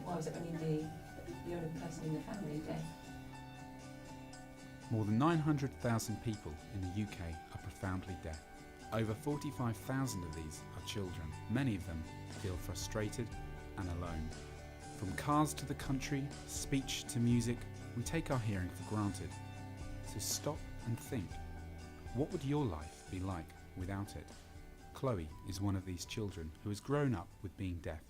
Why was it only the only person in the family deaf? More than 900,000 people in the UK are profoundly deaf. Over 45,000 of these are children. Many of them feel frustrated and alone. From cars to the country, speech to music, we take our hearing for granted. So stop and think. What would your life be like without it? Chloe is one of these children who has grown up with being deaf,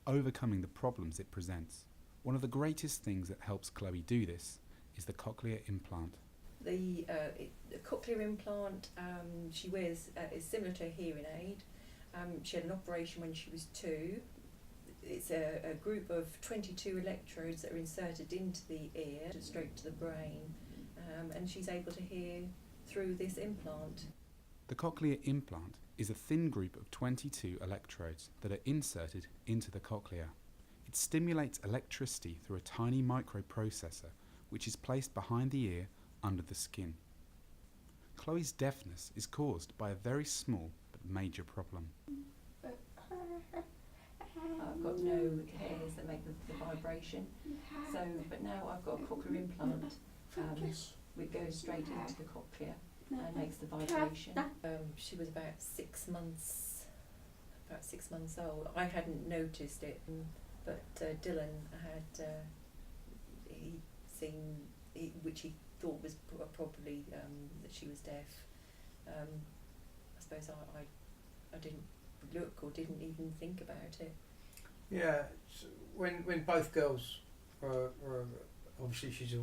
overcoming the problems it presents. One of the greatest things that helps Chloe do this is the Cochlear implant. The Cochlear implant she wears is similar to a hearing aid. She had an operation when she was 2. It's a group of 22 electrodes that are inserted into the ear, straight to the brain, and she's able to hear through this implant. The Cochlear implant is a thin group of 22 electrodes that are inserted into the cochlea. It stimulates electricity through a tiny microprocessor which is placed behind the ear under the skin. Chloe's deafness is caused by a very small but major problem. I've got no hairs that make the vibration, but now I've got a cochlear implant which goes straight into the cochlea and makes the vibration. She was about 6 months old. I hadn't noticed it, but Dylan had he'd seen which he thought was probably that she was deaf. I suppose I didn't look or didn't even think about it. Yeah, when both girls were obviously she's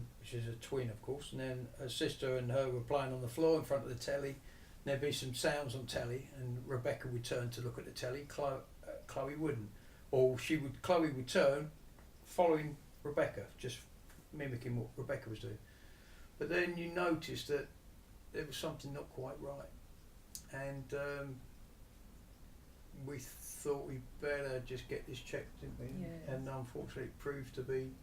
a twin, of course, and then her sister and her were playing on the floor in front of the telly. And there'd be some sounds on telly, and Rebecca would turn to look at the telly. Chloe wouldn't, or Chloe would turn, following Rebecca, just mimicking what Rebecca was doing. But then you noticed that there was something not quite right, and we thought we'd better just get this checked, didn't we? Yes. And unfortunately it proved to be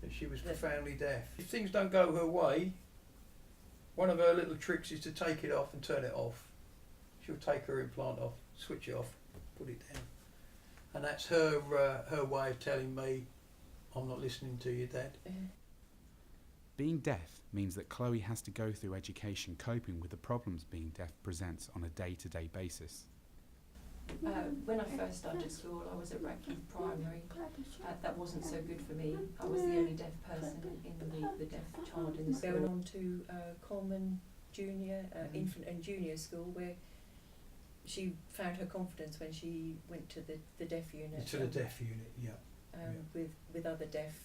that she was That- profoundly deaf. If things don't go her way, one of her little tricks is to take it off and turn it off. She'll take her implant off, switch it off, put it down. And that's her way of telling me, I'm not listening to you, Dad. Being deaf means that Chloe has to go through education coping with the problems being deaf presents on a day-to-day basis. When I first started school, I was at Radcliffe Primary. That wasn't so good for me. I was the only deaf person in the deaf child in the school. Going on to Coleman Junior, infant and junior school, where she found her confidence when she went to the deaf unit. To the deaf unit, yeah. With other deaf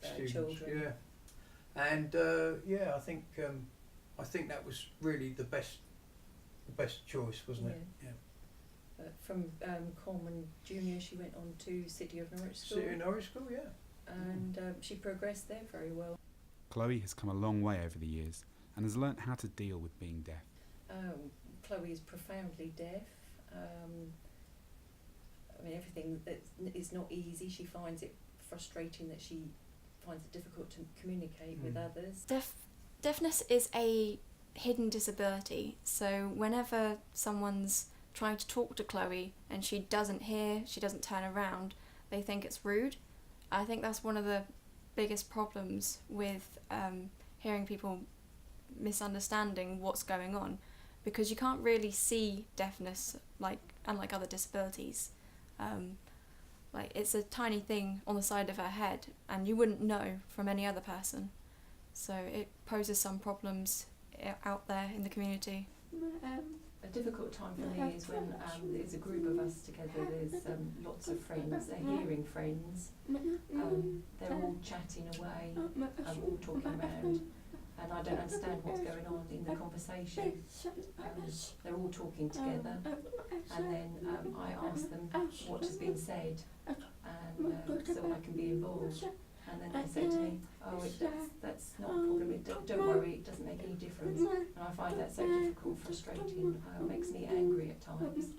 Students, children. Yeah, and I think that was really the best choice, wasn't it? Yeah. From Coleman Junior, she went on to City of Norwich School. City of Norwich School, yeah. And she progressed there very well. Chloe has come a long way over the years and has learnt how to deal with being deaf. Chloe is profoundly deaf. Everything that is not easy. She finds it frustrating that she finds it difficult to communicate with others. Deafness is a hidden disability, so whenever someone's trying to talk to Chloe and she doesn't hear, she doesn't turn around, they think it's rude. I think that's one of the biggest problems with hearing people misunderstanding what's going on, because you can't really see deafness unlike other disabilities. It's a tiny thing on the side of her head and you wouldn't know from any other person, so it poses some problems out there in the community. A difficult time for me is when there's a group of us together. There's lots of friends. They're hearing friends. They're all chatting away, all talking around, and I don't understand what's going on in the conversation. They're all talking together, and then I ask them what has been said, and so I can be involved. And then they say to me, that's not a problem, don't worry, it doesn't make any difference. And I find that so difficult, frustrating, makes me angry at times.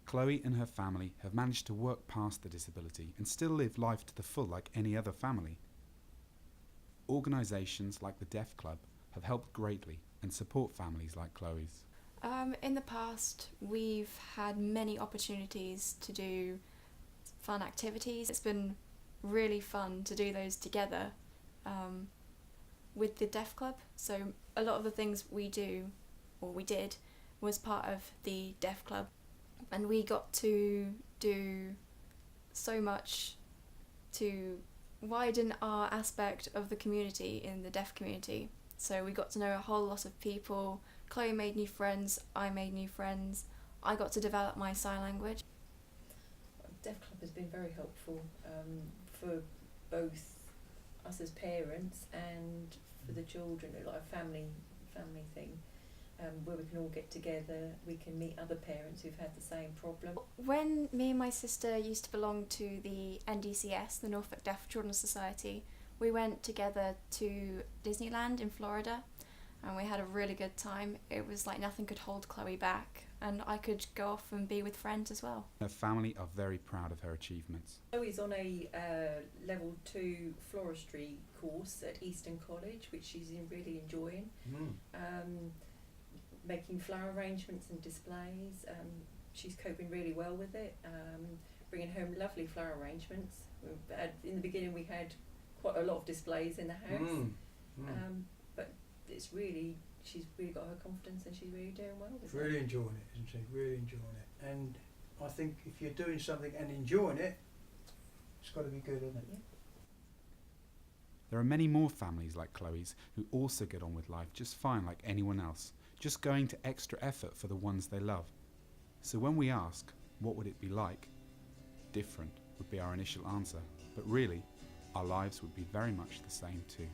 Chloe and her family have managed to work past the disability and still live life to the full like any other family. Organisations like the Deaf Club have helped greatly and support families like Chloe's. In the past, we've had many opportunities to do fun activities. It's been really fun to do those together with the Deaf Club. So a lot of the things we do, or we did, was part of the Deaf Club, and we got to do so much to widen our aspect of the community in the deaf community. So we got to know a whole lot of people. Chloe made new friends, I made new friends, I got to develop my sign language. Deaf Club has been very helpful for both us as parents and for the children, like a family thing, where we can all get together, we can meet other parents who've had the same problem. When me and my sister used to belong to the NDCS, the Norfolk Deaf Children's Society, we went together to Disneyland in Florida and we had a really good time. It was like nothing could hold Chloe back, and I could go off and be with friends as well. Her family are very proud of her achievements. Chloe's on a level 2 floristry course at Eastern College, which she's really enjoying. Making flower arrangements and displays. She's coping really well with it, bringing home lovely flower arrangements. In the beginning we had quite a lot of displays in the house, but it's really, she's really got her confidence and she's really doing well with it. Really enjoying it, isn't she? Really enjoying it. And I think if you're doing something and enjoying it, it's got to be good, isn't it? Yeah. There are many more families like Chloe's who also get on with life just fine like anyone else, just going to extra effort for the ones they love. So when we ask, what would it be like? Different would be our initial answer, but really, our lives would be very much the same too.